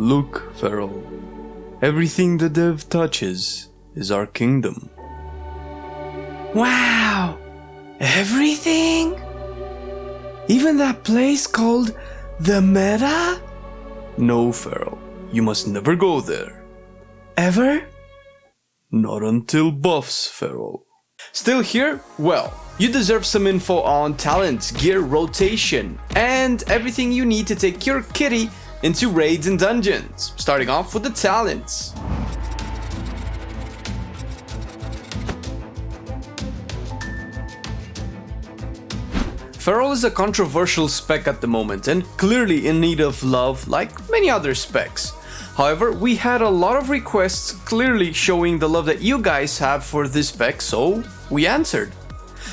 Look, Feral. Everything the dev touches is our kingdom. Wow! Everything? Even that place called the Meta? No, Feral. You must never go there. Ever? Not until buffs, Feral. Still here? Well, you deserve some info on talents, gear rotation, and everything you need to take your kitty into raids and dungeons. Starting off with the talents. Feral is a controversial spec at the moment and clearly in need of love like many other specs. However, we had a lot of requests clearly showing the love that you guys have for this spec, so we answered.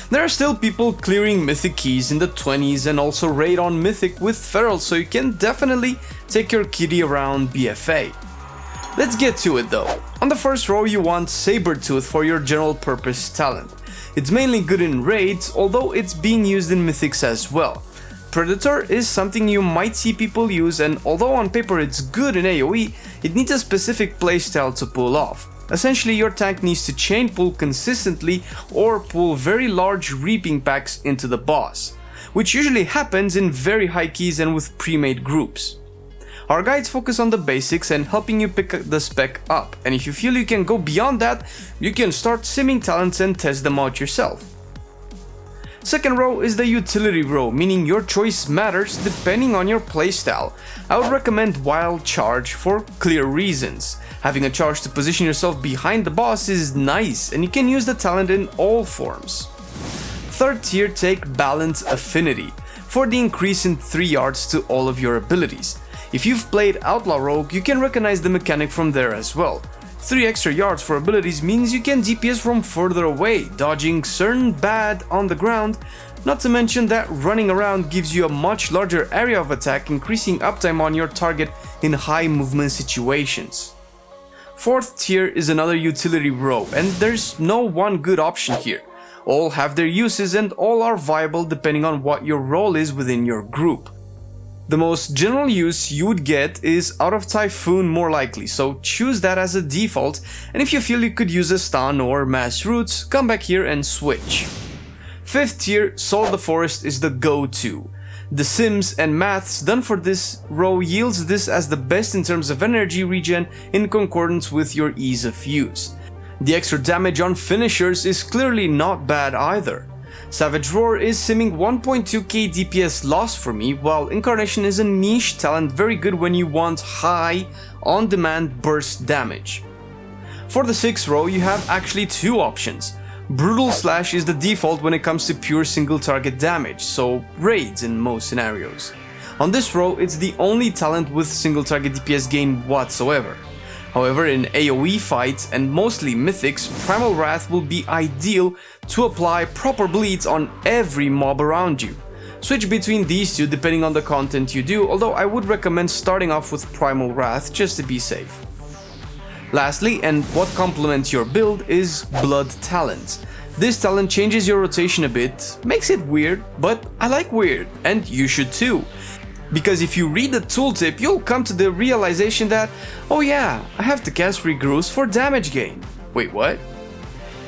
There are still people clearing Mythic keys in the 20s and also raid on Mythic with Feral, so you can definitely take your kitty around BFA. Let's get to it though. On the first row you want Sabertooth for your general purpose talent. It's mainly good in raids, although it's being used in Mythics as well. Predator is something you might see people use, and although on paper it's good in AoE, it needs a specific playstyle to pull off. Essentially, your tank needs to chain pull consistently or pull very large reaping packs into the boss, which usually happens in very high keys and with pre-made groups. Our guides focus on the basics and helping you pick the spec up, and if you feel you can go beyond that, you can start simming talents and test them out yourself. Second row is the utility row, meaning your choice matters depending on your playstyle. I would recommend Wild Charge for clear reasons. Having a charge to position yourself behind the boss is nice, and you can use the talent in all forms. Third tier, take Balance Affinity for the increase in 3 yards to all of your abilities. If you've played Outlaw Rogue, you can recognize the mechanic from there as well. 3 extra yards for abilities means you can DPS from further away, dodging certain bad on the ground, not to mention that running around gives you a much larger area of attack, increasing uptime on your target in high movement situations. Fourth tier is another utility row, and there's no one good option here. All have their uses and all are viable depending on what your role is within your group. The most general use you would get is Out of Typhoon more likely, so choose that as a default, and if you feel you could use a stun or mass roots, come back here and switch. Fifth tier, Soul the Forest is the go-to. The sims and maths done for this row yields this as the best in terms of energy regen in concordance with your ease of use. The extra damage on finishers is clearly not bad either. Savage Roar is simming 1.2k DPS loss for me, while Incarnation is a niche talent very good when you want high, on-demand burst damage. For the 6th row you have actually 2 options. Brutal Slash is the default when it comes to pure single target damage, so raids in most scenarios. On this row it's the only talent with single target DPS gain whatsoever. However, in AoE fights and mostly Mythics, Primal Wrath will be ideal to apply proper bleeds on every mob around you. Switch between these two depending on the content you do, although I would recommend starting off with Primal Wrath just to be safe. Lastly, and what complements your build, is Blood Talent. This talent changes your rotation a bit, makes it weird, but I like weird, and you should too. Because if you read the tooltip, you'll come to the realization that, oh yeah, I have to cast Regrooves for damage gain. Wait, what?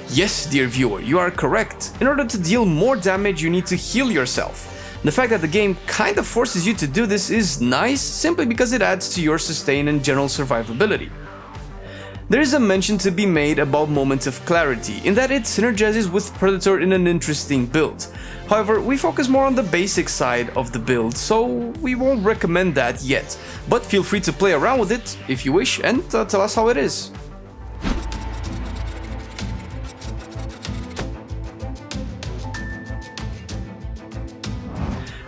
Yes, dear viewer, you are correct. In order to deal more damage, you need to heal yourself. The fact that the game kinda forces you to do this is nice, simply because it adds to your sustain and general survivability. There is a mention to be made about Moments of Clarity, in that it synergizes with Predator in an interesting build. However, we focus more on the basic side of the build, so we won't recommend that yet, but feel free to play around with it if you wish and tell us how it is.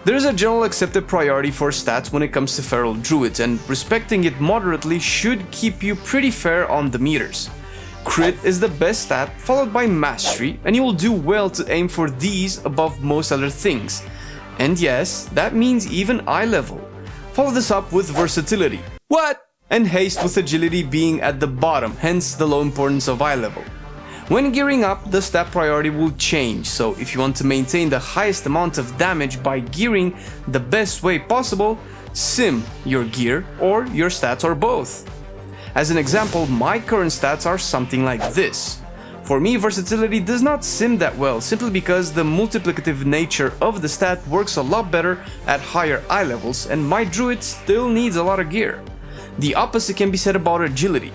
There is a general accepted priority for stats when it comes to Feral Druids, and respecting it moderately should keep you pretty fair on the meters. Crit is the best stat, followed by Mastery, and you will do well to aim for these above most other things. And yes, that means even eye level. Follow this up with Versatility. What? And Haste with Agility being at the bottom, hence the low importance of eye level. When gearing up, the stat priority will change, so if you want to maintain the highest amount of damage by gearing the best way possible, sim your gear or your stats or both. As an example, my current stats are something like this. For me, versatility does not sim that well, simply because the multiplicative nature of the stat works a lot better at higher eye levels, and my druid still needs a lot of gear. The opposite can be said about agility.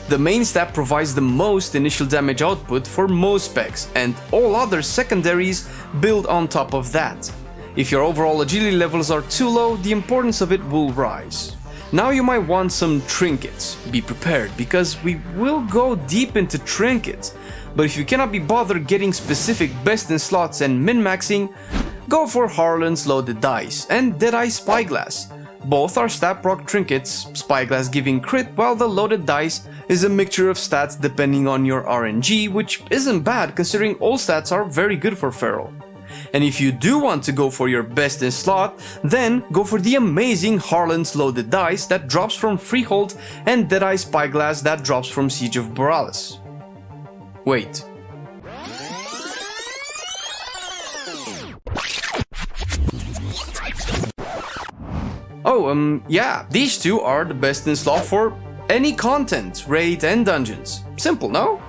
The main stat provides the most initial damage output for most specs, and all other secondaries build on top of that. If your overall agility levels are too low, the importance of it will rise. Now you might want some trinkets. Be prepared, because we will go deep into trinkets. But if you cannot be bothered getting specific best in slots and min-maxing, go for Harlan's Loaded Dice and Deadeye Spyglass. Both are stat proc trinkets, Spyglass giving crit, while the Loaded Dice is a mixture of stats depending on your RNG, which isn't bad considering all stats are very good for Feral. And if you do want to go for your best in slot, then go for the amazing Harlan's Loaded Dice that drops from Freehold and Deadeye Spyglass that drops from Siege of Borealis. Wait. Yeah, these two are the best in slot for any content, raid and dungeons. Simple, no?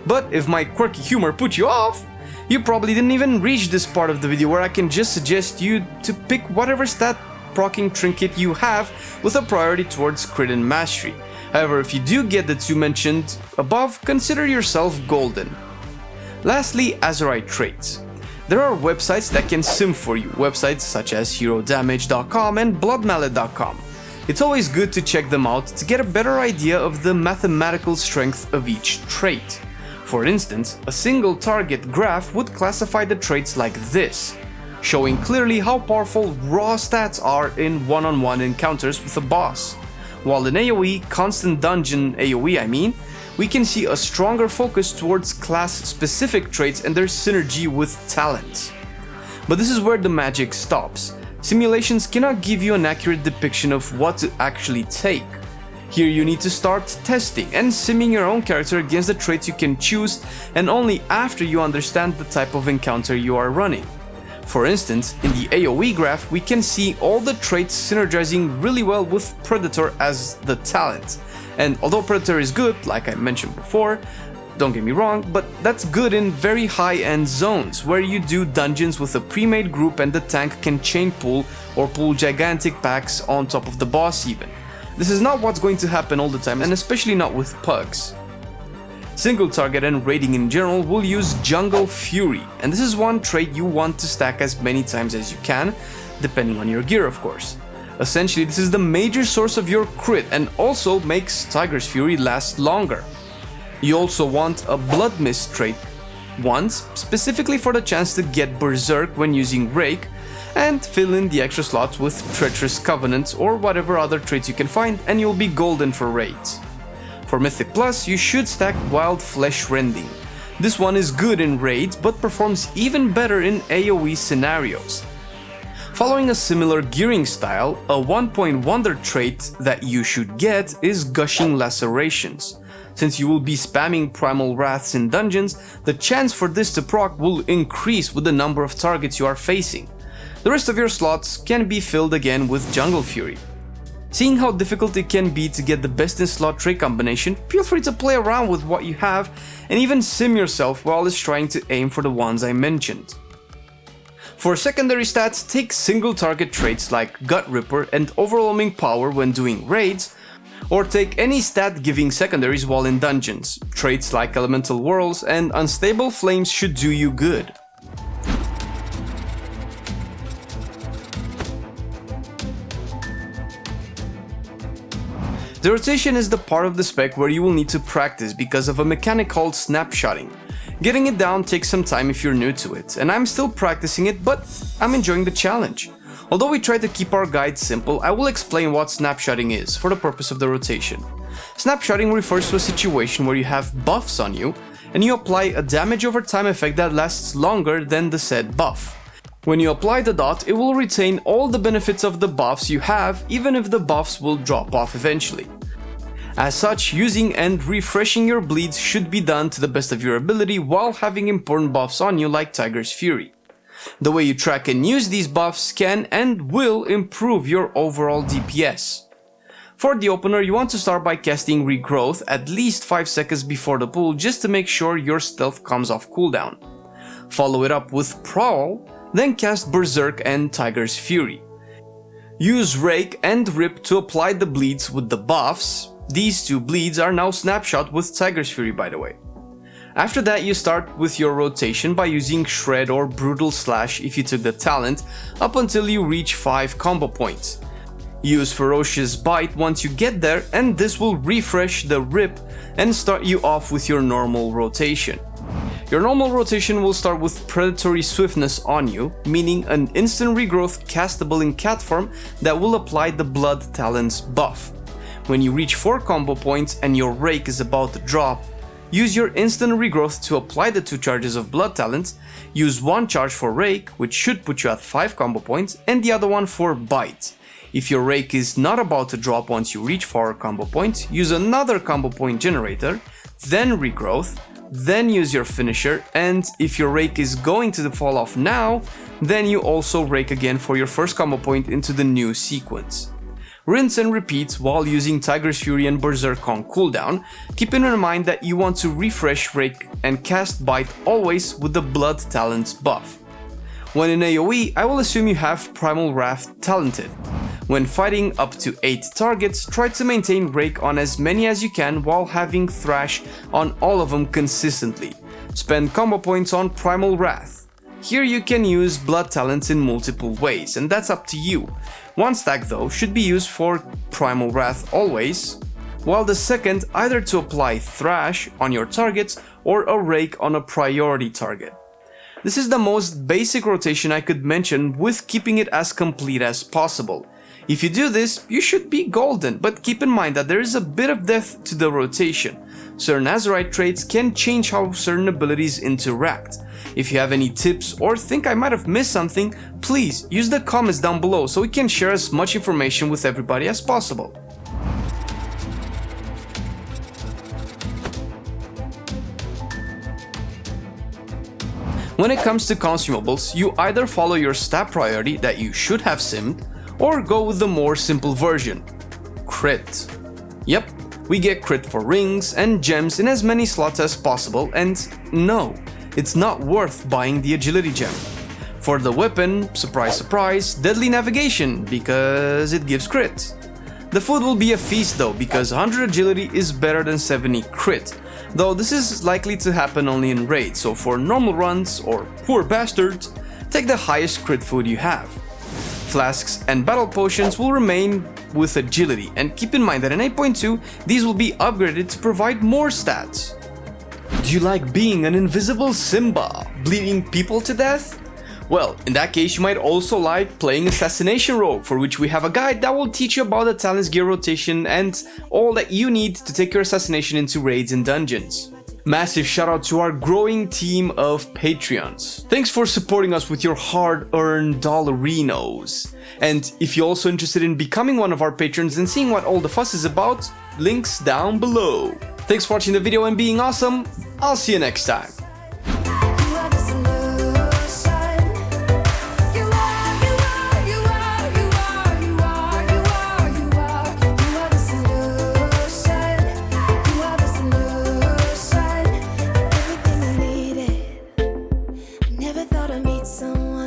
But if my quirky humor put you off, you probably didn't even reach this part of the video where I can just suggest you to pick whatever stat proccing trinket you have with a priority towards crit and mastery. However, if you do get the two mentioned above, consider yourself golden. Lastly, Azerite traits. There are websites that can sim for you, websites such as HeroDamage.com and BloodMallet.com. It's always good to check them out to get a better idea of the mathematical strength of each trait. For instance, a single target graph would classify the traits like this, showing clearly how powerful raw stats are in one-on-one encounters with a boss. While in AoE, constant dungeon AoE we can see a stronger focus towards class-specific traits and their synergy with talents. But this is where the magic stops. Simulations cannot give you an accurate depiction of what to actually take. Here you need to start testing and simming your own character against the traits you can choose, and only after you understand the type of encounter you are running. For instance, in the AoE graph we can see all the traits synergizing really well with Predator as the talent. And although Predator is good, like I mentioned before, don't get me wrong, but that's good in very high-end zones, where you do dungeons with a pre-made group and the tank can chain pull or pull gigantic packs on top of the boss even. This is not what's going to happen all the time, and especially not with pugs. Single target and raiding in general will use Jungle Fury, and this is one trait you want to stack as many times as you can, depending on your gear of course. Essentially, this is the major source of your crit and also makes Tiger's Fury last longer. You also want a Blood Mist trait once, specifically for the chance to get Berserk when using Rake, and fill in the extra slots with Treacherous Covenant or whatever other traits you can find, and you'll be golden for raids. For Mythic Plus, you should stack Wild Flesh Rending. This one is good in raids, but performs even better in AoE scenarios. Following a similar gearing style, a 1-point wonder trait that you should get is Gushing Lacerations. Since you will be spamming Primal Wraths in dungeons, the chance for this to proc will increase with the number of targets you are facing. The rest of your slots can be filled again with Jungle Fury. Seeing how difficult it can be to get the best in slot trait combination, feel free to play around with what you have and even sim yourself while trying to aim for the ones I mentioned. For secondary stats, take single target traits like Gut Ripper and Overwhelming Power when doing raids, or take any stat giving secondaries while in dungeons. Traits like Elemental Whirls and Unstable Flames should do you good. The rotation is the part of the spec where you will need to practice because of a mechanic called snapshotting. Getting it down takes some time if you're new to it, and I'm still practicing it, but I'm enjoying the challenge. Although we try to keep our guide simple, I will explain what snapshotting is for the purpose of the rotation. Snapshotting refers to a situation where you have buffs on you, and you apply a damage over time effect that lasts longer than the said buff. When you apply the dot, it will retain all the benefits of the buffs you have, even if the buffs will drop off eventually. As such, using and refreshing your bleeds should be done to the best of your ability while having important buffs on you like Tiger's Fury. The way you track and use these buffs can and will improve your overall DPS. For the opener, you want to start by casting Regrowth at least 5 seconds before the pull just to make sure your stealth comes off cooldown. Follow it up with Prowl, then cast Berserk and Tiger's Fury. Use Rake and Rip to apply the bleeds with the buffs. These two bleeds are now snapshot with Tiger's Fury, by the way. After that, you start with your rotation by using Shred or Brutal Slash if you took the talent, up until you reach 5 combo points. Use Ferocious Bite once you get there, and this will refresh the Rip and start you off with your normal rotation. Your normal rotation will start with Predatory Swiftness on you, meaning an instant regrowth castable in cat form that will apply the Blood Talents buff. When you reach 4 combo points and your Rake is about to drop, use your instant regrowth to apply the 2 charges of Blood Talents, use 1 charge for Rake, which should put you at 5 combo points, and the other one for Bite. If your Rake is not about to drop once you reach 4 combo points, use another combo point generator, then regrowth, then use your finisher, and if your Rake is going to fall off now, then you also Rake again for your first combo point into the new sequence. Rinse and repeat while using Tiger's Fury and Berserk on cooldown, keeping in mind that you want to refresh Rake and cast Bite always with the Blood Talents buff. When in AoE, I will assume you have Primal Wrath talented. When fighting up to 8 targets, try to maintain Rake on as many as you can while having Thrash on all of them consistently. Spend combo points on Primal Wrath. Here you can use Blood Talents in multiple ways, and that's up to you. One stack though should be used for Primal Wrath always, while the second either to apply Thrash on your targets or a Rake on a priority target. This is the most basic rotation I could mention with keeping it as complete as possible. If you do this, you should be golden, but keep in mind that there is a bit of depth to the rotation. Certain Azerite traits can change how certain abilities interact. If you have any tips or think I might have missed something, please use the comments down below so we can share as much information with everybody as possible. When it comes to consumables, you either follow your stat priority that you should have simmed, or go with the more simple version, crit. Yep, we get crit for rings and gems in as many slots as possible, and no, it's not worth buying the agility gem. For the weapon, surprise surprise, deadly navigation, because it gives crit. The food will be a feast though, because 100 agility is better than 70 crit, though this is likely to happen only in raids, so for normal runs or poor bastards, take the highest crit food you have. Flasks and battle potions will remain with agility, and keep in mind that in 8.2 these will be upgraded to provide more stats. Do you like being an invisible Simba, bleeding people to death? Well, in that case you might also like playing Assassination Rogue, for which we have a guide that will teach you about the talents, gear rotation and all that you need to take your assassination into raids and dungeons. Massive shout out to our growing team of Patreons. Thanks for supporting us with your hard-earned dollarinos. And if you're also interested in becoming one of our patrons and seeing what all the fuss is about, links down below. Thanks for watching the video and being awesome. I'll see you next time. Never thought I'd meet someone